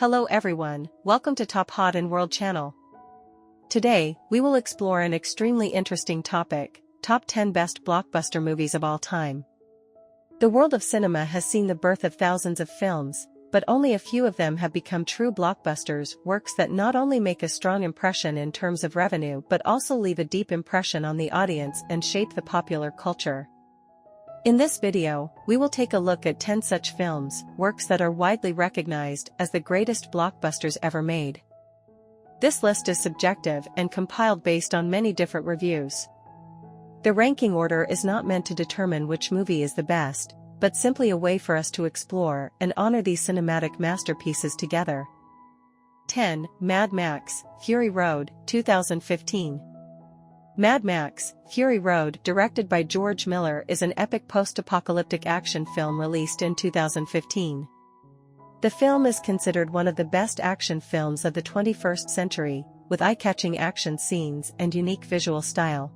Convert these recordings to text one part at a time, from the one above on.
Hello everyone, welcome to Top Hot and World channel. Today, we will explore an extremely interesting topic, top 10 best blockbuster movies of all time. The world of cinema has seen the birth of thousands of films, but only a few of them have become true blockbusters, works that not only make a strong impression in terms of revenue but also leave a deep impression on the audience and shape the popular culture. In this video, we will take a look at 10 such films, works that are widely recognized as the greatest blockbusters ever made. This list is subjective and compiled based on many different reviews. The ranking order is not meant to determine which movie is the best, but simply a way for us to explore and honor these cinematic masterpieces together. 10. Mad Max, Fury Road, 2015. Mad Max, Fury Road, directed by George Miller, is an epic post-apocalyptic action film released in 2015. The film is considered one of the best action films of the 21st century, with eye-catching action scenes and unique visual style.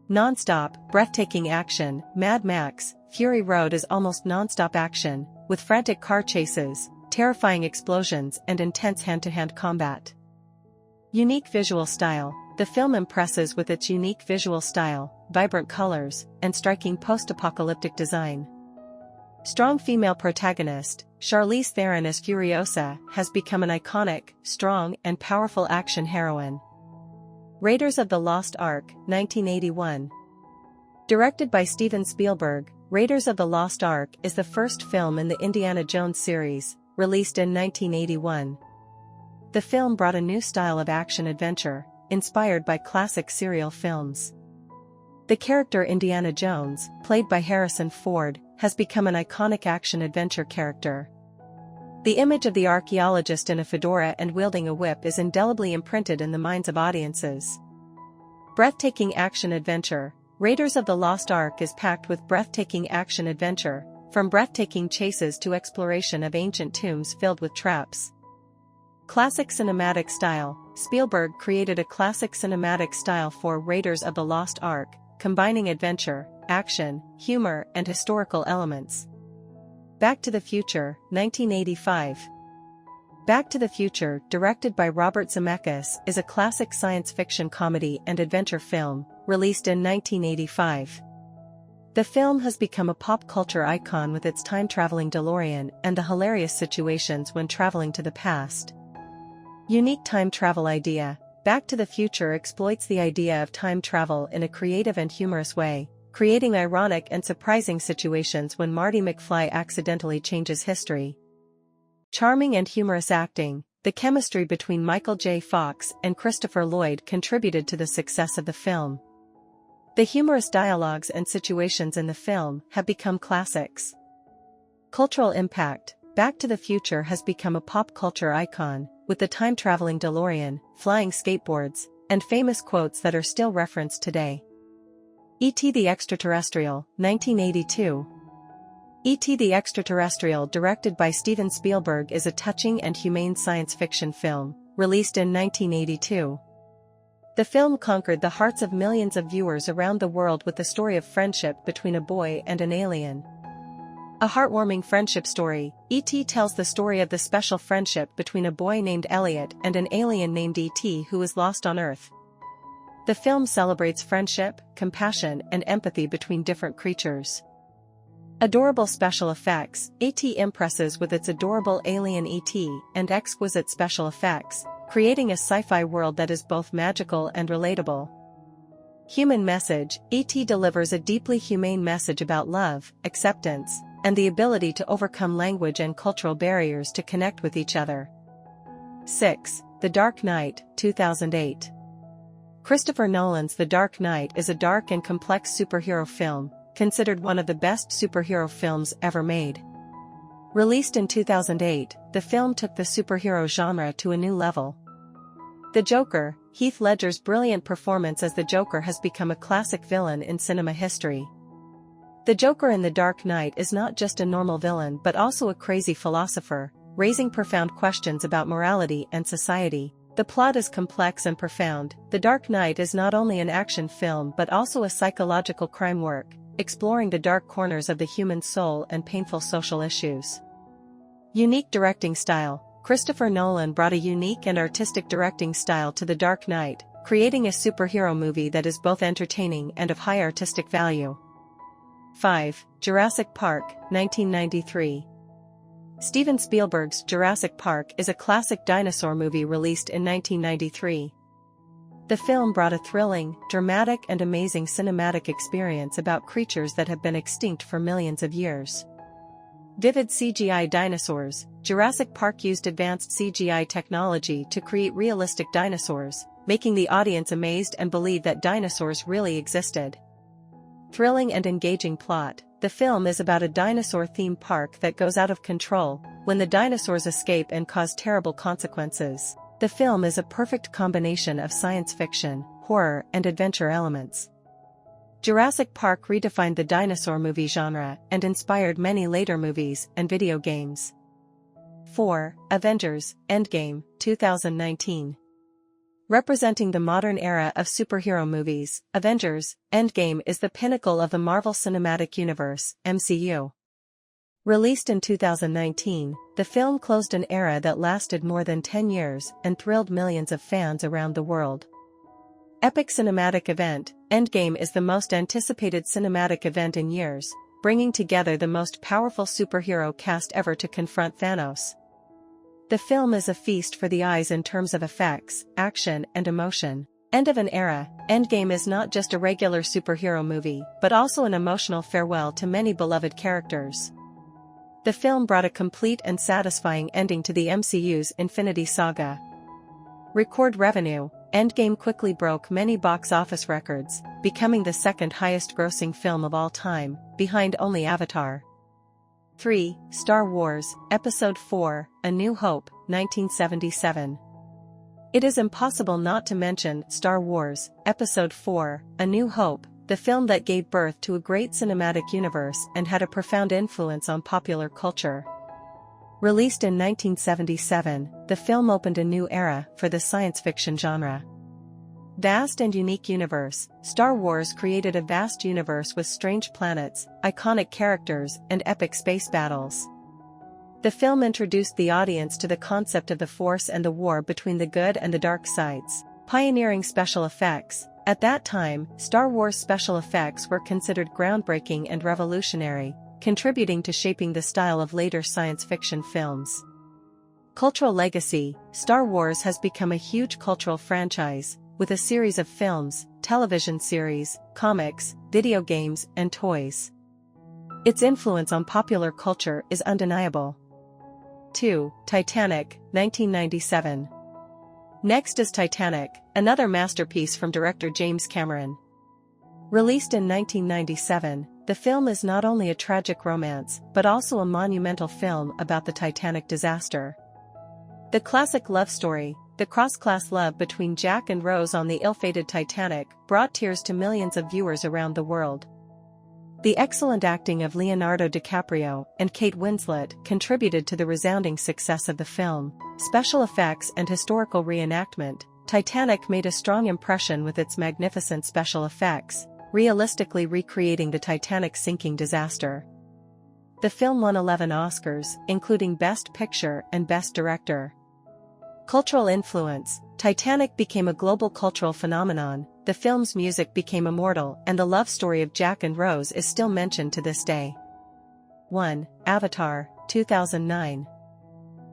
Non-stop, breathtaking action, Mad Max, Fury Road is almost non-stop action, with frantic car chases, terrifying explosions and intense hand-to-hand combat. Unique visual style. The film impresses with its unique visual style, vibrant colors, and striking post-apocalyptic design. Strong female protagonist, Charlize Theron as Furiosa, has become an iconic, strong, and powerful action heroine. Raiders of the Lost Ark, 1981. Directed by Steven Spielberg, Raiders of the Lost Ark is the first film in the Indiana Jones series, released in 1981. The film brought a new style of action-adventure, inspired by classic serial films. The character Indiana Jones, played by Harrison Ford, has become an iconic action-adventure character. The image of the archaeologist in a fedora and wielding a whip is indelibly imprinted in the minds of audiences. Breathtaking action-adventure. Raiders of the Lost Ark is packed with breathtaking action-adventure, from breathtaking chases to exploration of ancient tombs filled with traps. Classic cinematic style. Spielberg created a classic cinematic style for Raiders of the Lost Ark, combining adventure, action, humor, and historical elements. Back to the Future, 1985. Back to the Future, directed by Robert Zemeckis, is a classic science fiction comedy and adventure film, released in 1985. The film has become a pop culture icon with its time-traveling DeLorean and the hilarious situations when traveling to the past. Unique time travel idea. Back to the Future exploits the idea of time travel in a creative and humorous way, creating ironic and surprising situations when Marty McFly accidentally changes history. Charming and humorous acting. The chemistry between Michael J. Fox and Christopher Lloyd contributed to the success of the film. The humorous dialogues and situations in the film have become classics. Cultural impact. Back to the Future has become a pop culture icon, with the time-traveling DeLorean, flying skateboards, and famous quotes that are still referenced today. E.T. the Extraterrestrial, 1982. E.T. the Extraterrestrial, directed by Steven Spielberg, is a touching and humane science fiction film, released in 1982. The film conquered the hearts of millions of viewers around the world with the story of friendship between a boy and an alien. A heartwarming friendship story, E.T. tells the story of the special friendship between a boy named Elliot and an alien named E.T. who is lost on Earth. The film celebrates friendship, compassion, and empathy between different creatures. Adorable special effects. E.T. impresses with its adorable alien E.T. and exquisite special effects, creating a sci-fi world that is both magical and relatable. Human message. E.T. delivers a deeply humane message about love, acceptance, and the ability to overcome language and cultural barriers to connect with each other. 6. The Dark Knight, 2008. Christopher Nolan's The Dark Knight is a dark and complex superhero film, considered one of the best superhero films ever made. Released in 2008, the film took the superhero genre to a new level. The Joker. Heath Ledger's brilliant performance as the Joker has become a classic villain in cinema history. The Joker in The Dark Knight is not just a normal villain but also a crazy philosopher, raising profound questions about morality and society. The plot is complex and profound. The Dark Knight is not only an action film but also a psychological crime work, exploring the dark corners of the human soul and painful social issues. Unique directing style. Christopher Nolan brought a unique and artistic directing style to The Dark Knight, creating a superhero movie that is both entertaining and of high artistic value. 5. Jurassic Park, 1993. Steven Spielberg's Jurassic Park is a classic dinosaur movie released in 1993. The film brought a thrilling, dramatic and amazing cinematic experience about creatures that have been extinct for millions of years. Vivid CGI dinosaurs. Jurassic Park used advanced CGI technology to create realistic dinosaurs, making the audience amazed and believe that dinosaurs really existed. Thrilling and engaging plot. The film is about a dinosaur-themed park that goes out of control when the dinosaurs escape and cause terrible consequences. The film is a perfect combination of science fiction, horror, and adventure elements. Jurassic Park redefined the dinosaur movie genre and inspired many later movies and video games. 4. Avengers: Endgame, 2019. Representing the modern era of superhero movies, Avengers: Endgame is the pinnacle of the Marvel Cinematic Universe, MCU. Released in 2019, the film closed an era that lasted more than 10 years and thrilled millions of fans around the world. Epic cinematic event: Endgame is the most anticipated cinematic event in years, bringing together the most powerful superhero cast ever to confront Thanos. The film is a feast for the eyes in terms of effects, action, and emotion. End of an era. Endgame is not just a regular superhero movie, but also an emotional farewell to many beloved characters. The film brought a complete and satisfying ending to the MCU's Infinity Saga. Record revenue: Endgame quickly broke many box office records, becoming the second highest-grossing film of all time, behind only Avatar. 3. Star Wars: Episode 4, A New Hope, 1977. It is impossible not to mention Star Wars: Episode 4, A New Hope, the film that gave birth to a great cinematic universe and had a profound influence on popular culture. Released in 1977, the film opened a new era for the science fiction genre. Vast and unique universe. Star Wars created a vast universe with strange planets, iconic characters, and epic space battles. The film introduced the audience to the concept of the Force and the war between the good and the dark sides, pioneering special effects. At that time, Star Wars special effects were considered groundbreaking and revolutionary, contributing to shaping the style of later science fiction films. Cultural legacy. Star Wars has become a huge cultural franchise, with a series of films, television series, comics, video games, and toys. Its influence on popular culture is undeniable. 2. Titanic, 1997. Next is Titanic, another masterpiece from director James Cameron. Released in 1997, the film is not only a tragic romance but also a monumental film about the Titanic disaster. The classic love story, the cross-class love between Jack and Rose on the ill-fated Titanic, brought tears to millions of viewers around the world. The excellent acting of Leonardo DiCaprio and Kate Winslet contributed to the resounding success of the film. Special effects and historical reenactment. Titanic made a strong impression with its magnificent special effects, realistically recreating the Titanic's sinking disaster. The film won 11 Oscars, including Best Picture and Best Director. Cultural influence. Titanic became a global cultural phenomenon, the film's music became immortal, and the love story of Jack and Rose is still mentioned to this day. 1. Avatar, 2009.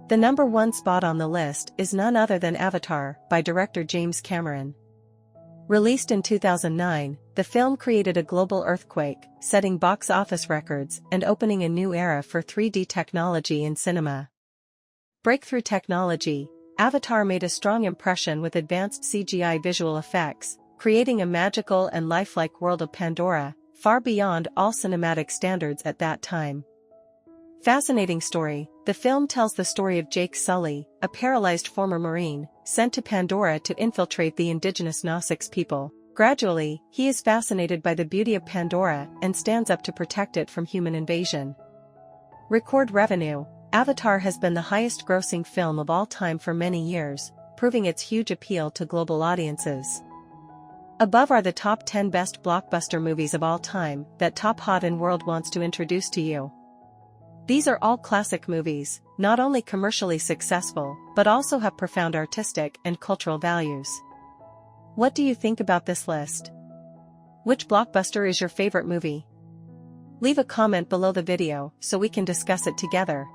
The number one spot on the list is none other than Avatar, by director James Cameron. Released in 2009, the film created a global earthquake, setting box office records and opening a new era for 3D technology in cinema. Breakthrough technology. Avatar made a strong impression with advanced CGI visual effects, creating a magical and lifelike world of Pandora, far beyond all cinematic standards at that time. Fascinating story. The film tells the story of Jake Sully, a paralyzed former Marine, sent to Pandora to infiltrate the indigenous Nausicaa people. Gradually, he is fascinated by the beauty of Pandora and stands up to protect it from human invasion. Record revenue. Avatar has been the highest-grossing film of all time for many years, proving its huge appeal to global audiences. Above are the top 10 best blockbuster movies of all time that Top Hot and World wants to introduce to you. These are all classic movies, not only commercially successful, but also have profound artistic and cultural values. What do you think about this list? Which blockbuster is your favorite movie? Leave a comment below the video so we can discuss it together.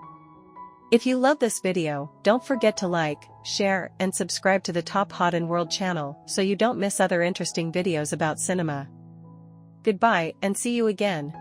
If you love this video, don't forget to like, share, and subscribe to the Top Hot in World channel so you don't miss other interesting videos about cinema. Goodbye and see you again.